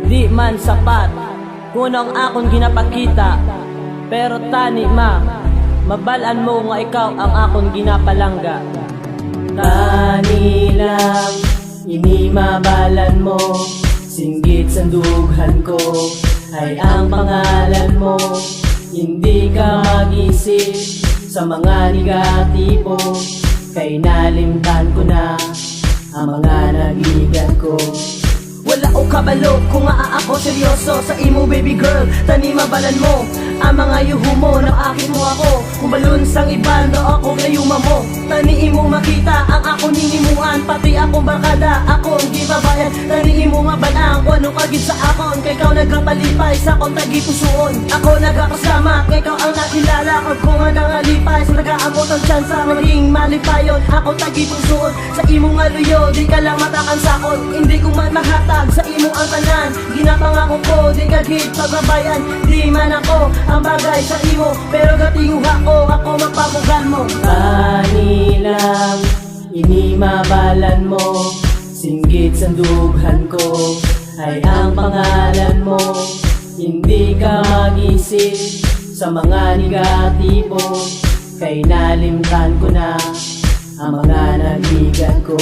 Di man sapat kuno ang akong ginapakita, pero tani mabalaan mo nga ikaw ang akong ginapalangga. Tani lang ini mabalan mo, singgit sa dughan ko ay ang pangalan mo. Hindi ka mag-isip sa mga negatibo, kay nalimtan ko na ang mga nagigan ko. Wala o kabalo kung ako seryoso sa imo baby girl. Tani mabalan mo ang mga yuho mo, nakakit mo ako. Kung balon sang iban do ako gayuma mo. Tani imo makita ang ako ninimuan, pati akong barkada akong gibabayan. Tani imo mabalang kung ano kagid sa akon, kay ikaw nagkapalipay sa akong tagipusoon. Ako nagkakasama kay ikaw ang nakilala ko, kung nangalipay sa nagaamot ang tsansa maging malipayon. Ako tagipusoon sa imo nga luyo, di ka lang matakan sakon. Hindi ko man mahatag sa imo ang tanan, ginapangako ko di kagid pagbabayan. Di man ako ang bagay sa imo, pero gatinguha ko ako magpamugan mo. Tani lang ini mabalan mo, singgit sa dughan ko ay ang pangalan mo. Hindi ka mag-isip sa mga negatibo, kay nalimtan ko na ang mga nagigan ko.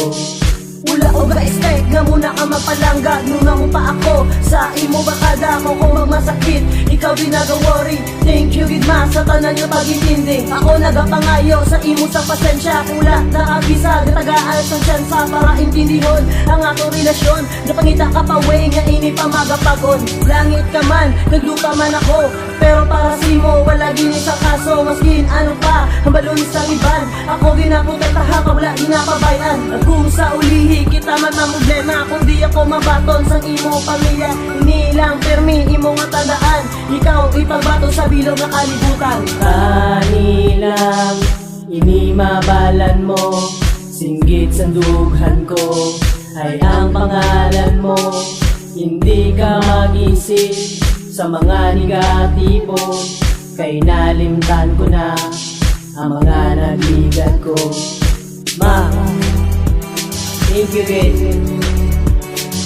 Wala o ga-expect nga muna ka magpalangga, nung ako pa ako sa imo bakada ko kung magmasakit, ikaw di nag-worry. Thank you gid ma sa tanan nga pag-intindi. Ako nagapangayo sa imo sa pasensya, kula nakabisa gatagaan sa tsansa para intindihon ang ato relasyon. Napangita ka pa way nga ini pa magapagon. Langit ka man, naglupa man ako, pero para sa imo wala gini sa kaso. Maskin ano pa ang balon sa iban, ako ginaprotektahan pa wala ginapabayan. Kung sa ulihi kita man ang problema, kung di ako mabaton sang imo pamilya, inilang permi imo nga tandaan, ikaw ipagbato sa bilog na kalibutan. Tani lang ini mabalan mo, singgit sa dughan ko ay ang pangalan mo. Hindi ka mag-isip sa mga negatibo, kay nalimtan ko na ang mga nagigan ko. Ma, thank you guys,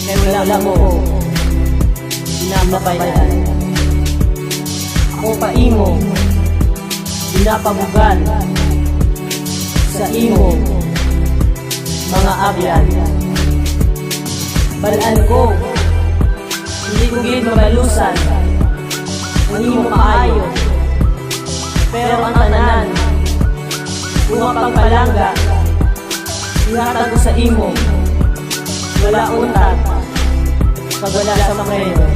kaya wala mo sinababayan. Ako pa imo sinapamugan sa imo mga abyan. Balaan ko, hindi ko gid mabalusan ang imo kaayo, pero ang tanan kung mapagpalangga ihatag ko sa imo. Wala untag pag wala sa makreno.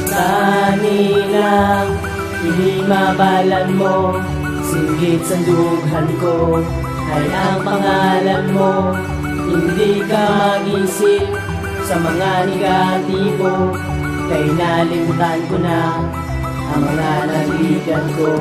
Tani lang ini mabalan mo, singgit sa dughan ko ay ang pangalan mo. Hindi ka mag-isip sa mga negatibo, kay nalimtan ko na ang mga nagigan ko.